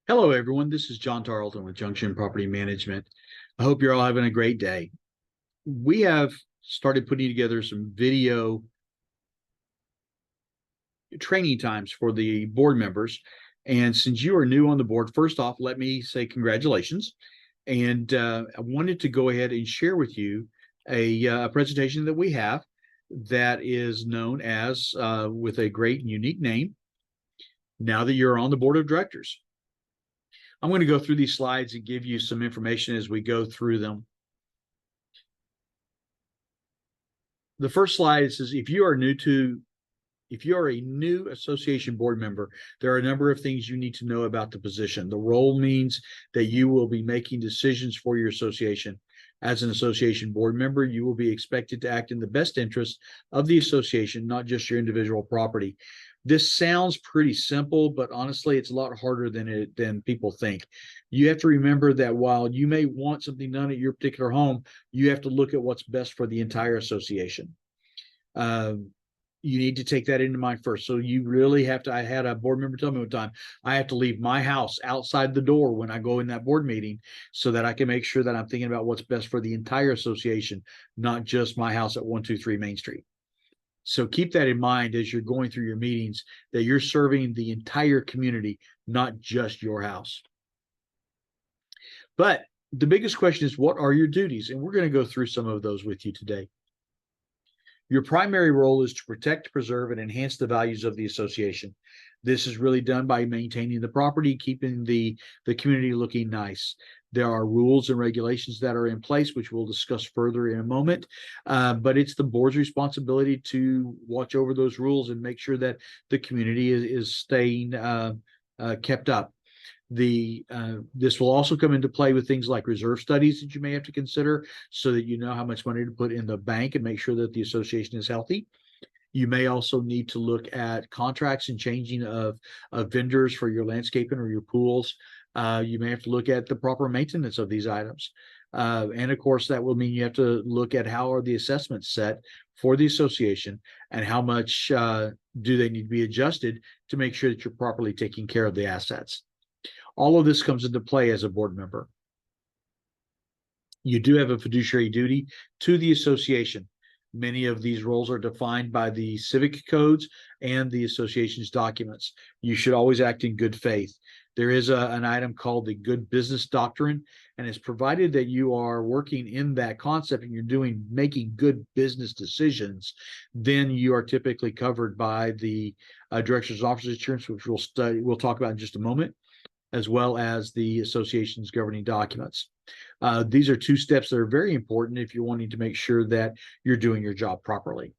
Hello, everyone. This is John Tarleton with Junction Property Management. I hope you're all having a great day. We have started putting together some video training times for the board members. And since you are new on the board, first off, let me say congratulations. And I wanted to go ahead and share with you a presentation that we have that is known as, with a great and unique name, Now That You're on the Board of Directors. I'm going to go through these slides and give you some information as we go through them. The first slide says if you are a new association board member, there are a number of things you need to know about the position. The role means that you will be making decisions for your association. As an association board member, you will be expected to act in the best interest of the association, not just your individual property. This sounds pretty simple, but honestly, it's a lot harder than people think. You have to remember that while you may want something done at your particular home, you have to look at what's best for the entire association. You need to take that into mind first. So you really have to. I had a board member tell me one time, I have to leave my house outside the door when I go in that board meeting so that I can make sure that I'm thinking about what's best for the entire association, not just my house at 123 Main Street. So keep that in mind as you're going through your meetings, that you're serving the entire community, not just your house. But the biggest question is, what are your duties? And we're going to go through some of those with you today. Your primary role is to protect, preserve, and enhance the values of the association. This is really done by maintaining the property, keeping the community looking nice. There are rules and regulations that are in place, which we'll discuss further in a moment. But it's the board's responsibility to watch over those rules and make sure that the community is staying kept up. This will also come into play with things like reserve studies that you may have to consider so that you know how much money to put in the bank and make sure that the association is healthy. You may also need to look at contracts and changing of vendors for your landscaping or your pools. You may have to look at the proper maintenance of these items. And of course, that will mean you have to look at how are the assessments set for the association and how much do they need to be adjusted to make sure that you're properly taking care of the assets. All of this comes into play as a board member. You do have a fiduciary duty to the association. Many of these roles are defined by the civic codes and the association's documents. You should always act in good faith. There is an item called the good business doctrine, and it's provided that you are working in that concept and you're making good business decisions, then you are typically covered by the director's office insurance, which we'll talk about in just a moment, as well as the association's governing documents. These are two steps that are very important if you're wanting to make sure that you're doing your job properly.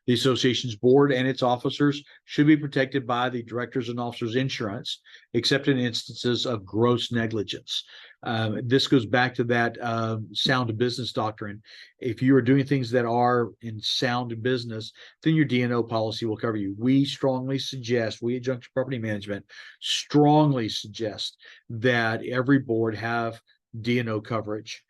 The association's board and its officers should be protected by the directors and officers insurance, except in instances of gross negligence. This goes back to that sound business doctrine. If you are doing things that are in sound business, then your D&O policy will cover you. We at Junction Property Management strongly suggest that every board have D&O coverage.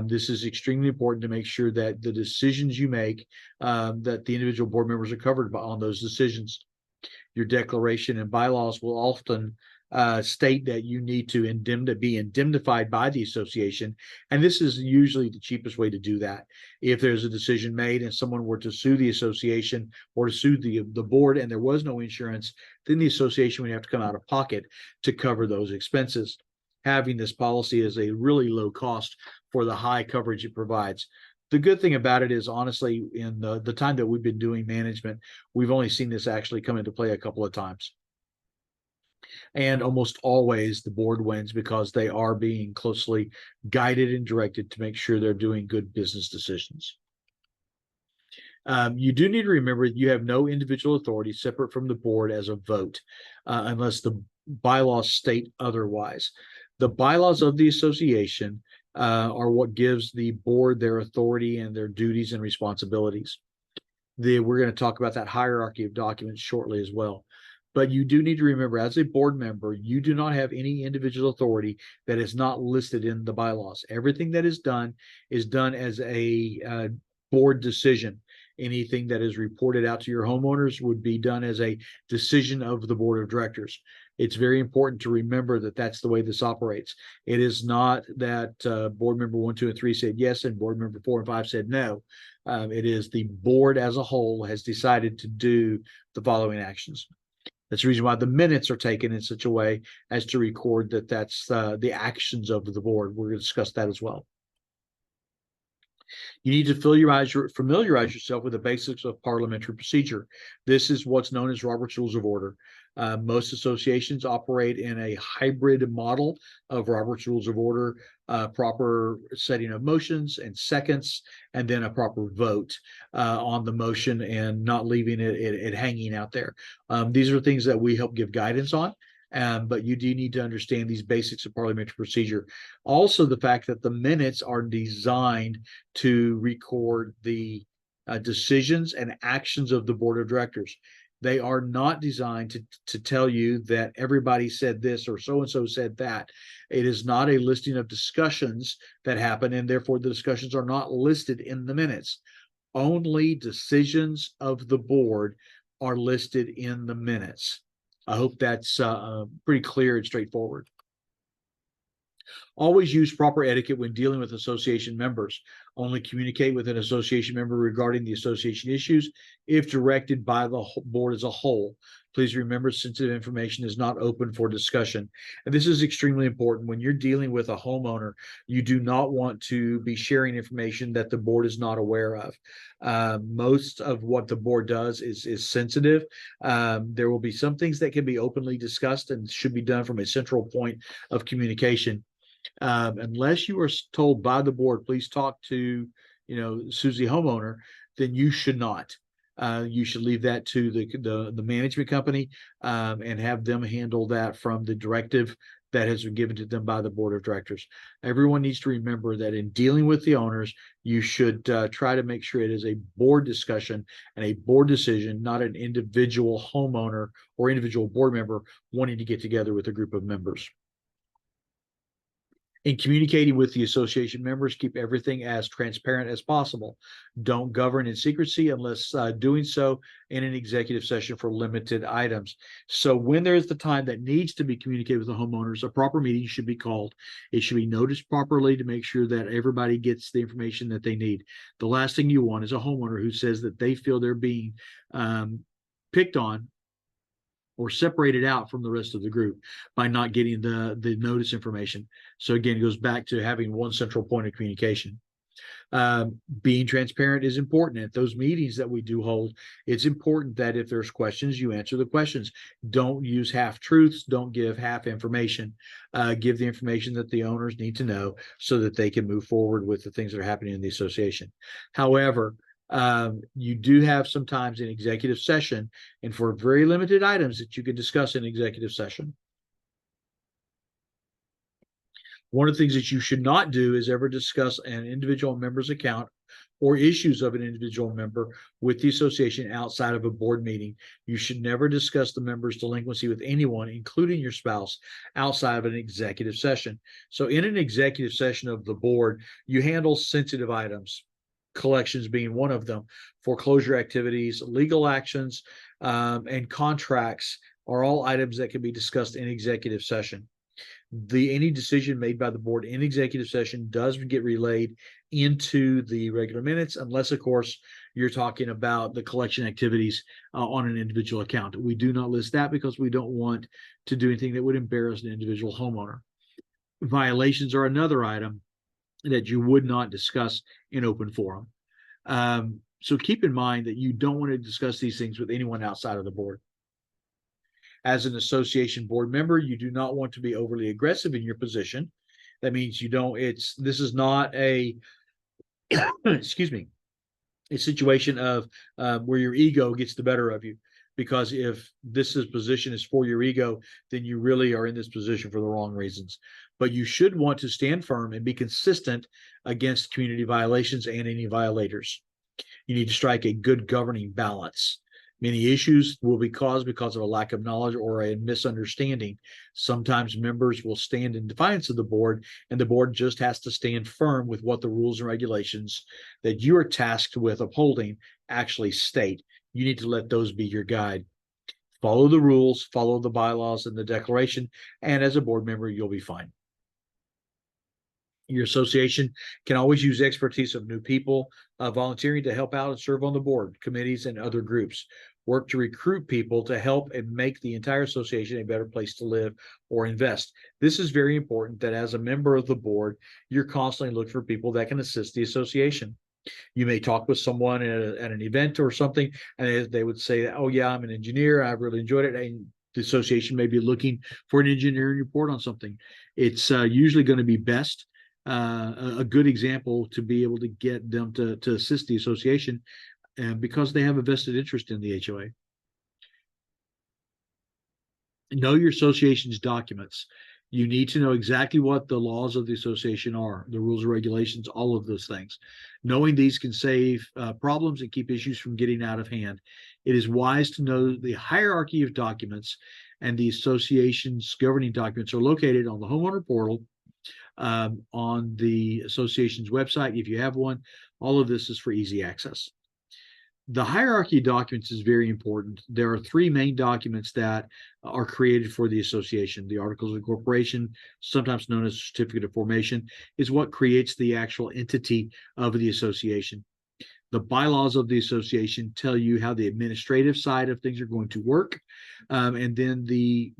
This is extremely important to make sure that the decisions you make, that the individual board members are covered on those decisions. Your declaration and bylaws will often state that you need to be indemnified by the association, and this is usually the cheapest way to do that. If there's a decision made and someone were to sue the association or to sue the board and there was no insurance, then the association would have to come out of pocket to cover those expenses. Having this policy is a really low cost for the high coverage it provides. The good thing about it is, honestly, in the time that we've been doing management, we've only seen this actually come into play a couple of times. And almost always the board wins because they are being closely guided and directed to make sure they're doing good business decisions. You do need to remember that you have no individual authority separate from the board as a vote, unless the bylaws state otherwise. The bylaws of the association are what gives the board their authority and their duties and responsibilities. We're going to talk about that hierarchy of documents shortly as well. But you do need to remember, as a board member, you do not have any individual authority that is not listed in the bylaws. Everything that is done as a board decision. Anything that is reported out to your homeowners would be done as a decision of the board of directors. It's very important to remember that that's the way this operates. It is not that board member 1, 2, and 3 said yes and board member 4 and 5 said no. It is the board as a whole has decided to do the following actions. That's the reason why the minutes are taken in such a way as to record that that's the actions of the board. We're going to discuss that as well. You need to familiarize yourself with the basics of parliamentary procedure. This is what's known as Robert's Rules of Order. Most associations operate in a hybrid model of Robert's Rules of Order, proper setting of motions and seconds, and then a proper vote on the motion and not leaving it hanging out there. These are things that we help give guidance on. But you do need to understand these basics of parliamentary procedure. Also, the fact that the minutes are designed to record the decisions and actions of the board of directors. They are not designed to tell you that everybody said this or so-and-so said that. It is not a listing of discussions that happen, and therefore the discussions are not listed in the minutes. Only decisions of the board are listed in the minutes. I hope that's pretty clear and straightforward. Always use proper etiquette when dealing with association members. Only communicate with an association member regarding the association issues if directed by the board as a whole. Please remember, sensitive information is not open for discussion. And this is extremely important. When you're dealing with a homeowner, you do not want to be sharing information that the board is not aware of. Most of what the board does is sensitive. There will be some things that can be openly discussed and should be done from a central point of communication. Unless you are told by the board, please talk to, Susie homeowner, then you should not. You should leave that to the management company and have them handle that from the directive that has been given to them by the board of directors. Everyone needs to remember that in dealing with the owners, you should try to make sure it is a board discussion and a board decision, not an individual homeowner or individual board member wanting to get together with a group of members. In communicating with the association members, keep everything as transparent as possible. Don't govern in secrecy unless doing so in an executive session for limited items. So when there is the time that needs to be communicated with the homeowners, a proper meeting should be called. It should be noticed properly to make sure that everybody gets the information that they need. The last thing you want is a homeowner who says that they feel they're being picked on or separated out from the rest of the group by not getting the notice information. So again, it goes back to having one central point of communication. Being transparent is important. At those meetings that we do hold, it's important that if there's questions, you answer the questions. Don't use half truths. Don't give half information. Give the information that the owners need to know so that they can move forward with the things that are happening in the association. However, you do have sometimes an executive session, and for very limited items that you can discuss in executive session. One of the things that you should not do is ever discuss an individual member's account or issues of an individual member with the association outside of a board meeting. You should never discuss the member's delinquency with anyone, including your spouse, outside of an executive session. So in an executive session of the board, you handle sensitive items, collections being one of them, foreclosure activities, legal actions, and contracts are all items that can be discussed in executive session. Any decision made by the board in executive session does get relayed into the regular minutes, unless, of course, you're talking about the collection activities on an individual account. We do not list that because we don't want to do anything that would embarrass an individual homeowner. Violations are another item that you would not discuss in open forum. So keep in mind that you don't want to discuss these things with anyone outside of the board. As an association board member, you do not want to be overly aggressive in your position. That means this is not a, excuse me, a situation of where your ego gets the better of you. Because if this position is for your ego, then you really are in this position for the wrong reasons. But you should want to stand firm and be consistent against community violations and any violators. You need to strike a good governing balance. Many issues will be caused because of a lack of knowledge or a misunderstanding. Sometimes members will stand in defiance of the board, and the board just has to stand firm with what the rules and regulations that you are tasked with upholding actually state. You need to let those be your guide. Follow the rules, follow the bylaws and the declaration, and as a board member, you'll be fine. Your association can always use expertise of new people volunteering to help out and serve on the board, committees, and other groups. Work to recruit people to help and make the entire association a better place to live or invest. This is very important that as a member of the board, you're constantly looking for people that can assist the association. You may talk with someone at an event or something, and they would say, "Oh yeah, I'm an engineer. I've really enjoyed it." And the association may be looking for an engineering report on something. It's usually going to be best. A good example to be able to get them to assist the association, and because they have a vested interest in the HOA. Know your association's documents. You need to know exactly what the laws of the association are, the rules and regulations, all of those things. Knowing these can save problems and keep issues from getting out of hand. It is wise to know the hierarchy of documents, and the association's governing documents are located on the homeowner portal, on the association's website if you have one. All of this is for easy access. The hierarchy of documents is very important. There are three main documents that are created for the association. The Articles of Incorporation, sometimes known as Certificate of Formation, is what creates the actual entity of the association. The bylaws of the association tell you how the administrative side of things are going to work. And then the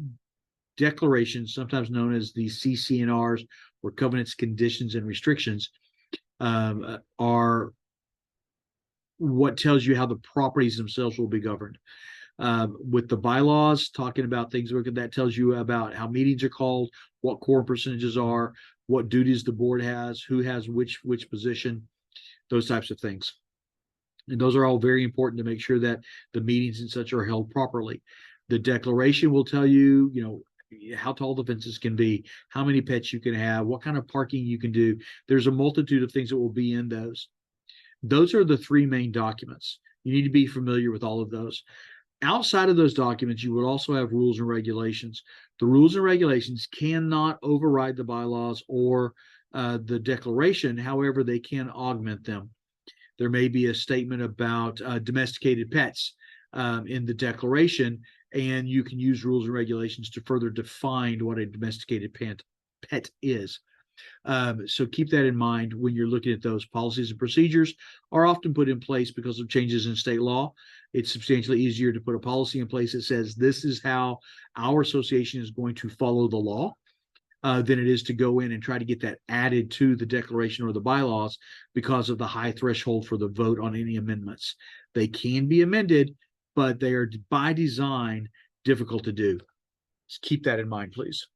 declarations, sometimes known as the CC&Rs, or covenants, conditions, and restrictions, are what tells you how the properties themselves will be governed. With the bylaws, talking about things that tells you about how meetings are called, what quorum percentages are, what duties the board has, who has which position, those types of things. And those are all very important to make sure that the meetings and such are held properly. The declaration will tell you, how tall the fences can be, how many pets you can have, what kind of parking you can do. There's a multitude of things that will be in those. Those are the three main documents. You need to be familiar with all of those. Outside of those documents, you would also have rules and regulations. The rules and regulations cannot override the bylaws or the declaration. However, they can augment them. There may be a statement about domesticated pets in the declaration, and you can use rules and regulations to further define what a domesticated pet is. So keep that in mind when you're looking at those. Policies and procedures are often put in place because of changes in state law. It's substantially easier to put a policy in place that says this is how our association is going to follow the law than it is to go in and try to get that added to the declaration or the bylaws because of the high threshold for the vote on any amendments. They can be amended, but they are by design difficult to do. Just keep that in mind, please.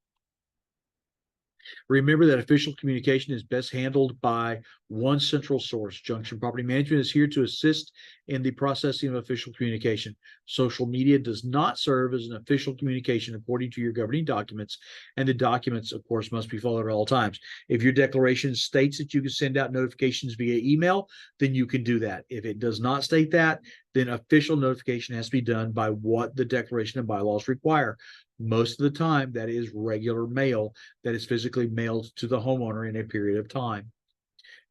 Remember that official communication is best handled by one central source. Junction Property Management is here to assist in the processing of official communication. Social media does not serve as an official communication according to your governing documents, and the documents, of course, must be followed at all times. If your declaration states that you can send out notifications via email, then you can do that. If it does not state that, then official notification has to be done by what the declaration and bylaws require. Most of the time, that is regular mail that is physically mailed to the homeowner in a period of time.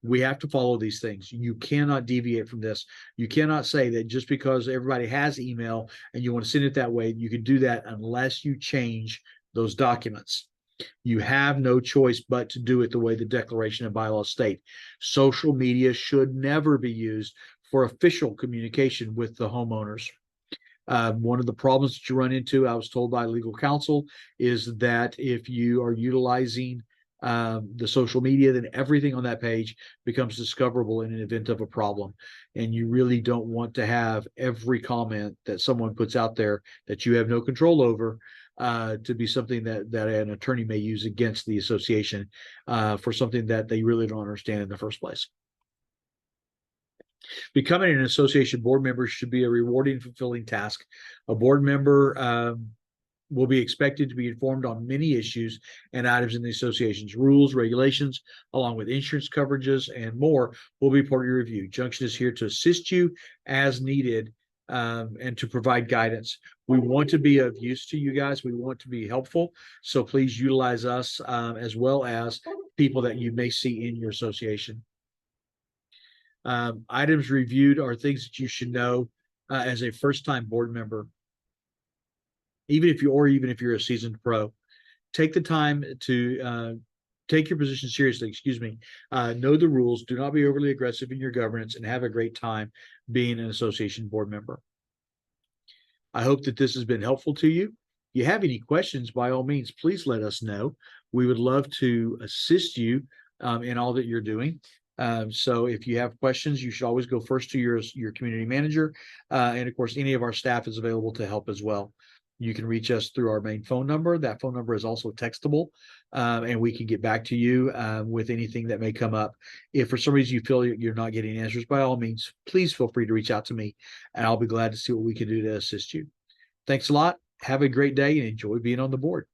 We have to follow these things. You cannot deviate from this. You cannot say that just because everybody has email and you want to send it that way, you can do that unless you change those documents. You have no choice but to do it the way the declaration and bylaws state. Social media should never be used for official communication with the homeowners. One of the problems that you run into, I was told by legal counsel, is that if you are utilizing the social media, then everything on that page becomes discoverable in an event of a problem. And you really don't want to have every comment that someone puts out there that you have no control over to be something that an attorney may use against the association for something that they really don't understand in the first place. Becoming an association board member should be a rewarding, fulfilling task. A board member will be expected to be informed on many issues and items in the association's rules, regulations, along with insurance coverages and more will be part of your review. Junction is here to assist you as needed and to provide guidance. We want to be of use to you guys. We want to be helpful. So please utilize us as well as people that you may see in your association. Items reviewed are things that you should know as a first-time board member, even if you're a seasoned pro. Take the time to take your position seriously. Excuse me. Know the rules. Do not be overly aggressive in your governance, and have a great time being an association board member. I hope that this has been helpful to you. If you have any questions, by all means, please let us know. We would love to assist you in all that you're doing. So if you have questions, you should always go first to your community manager. And of course, any of our staff is available to help as well. You can reach us through our main phone number. That phone number is also textable, and we can get back to you with anything that may come up. If for some reason you feel you're not getting answers, by all means, please feel free to reach out to me, and I'll be glad to see what we can do to assist you. Thanks a lot. Have a great day and enjoy being on the board.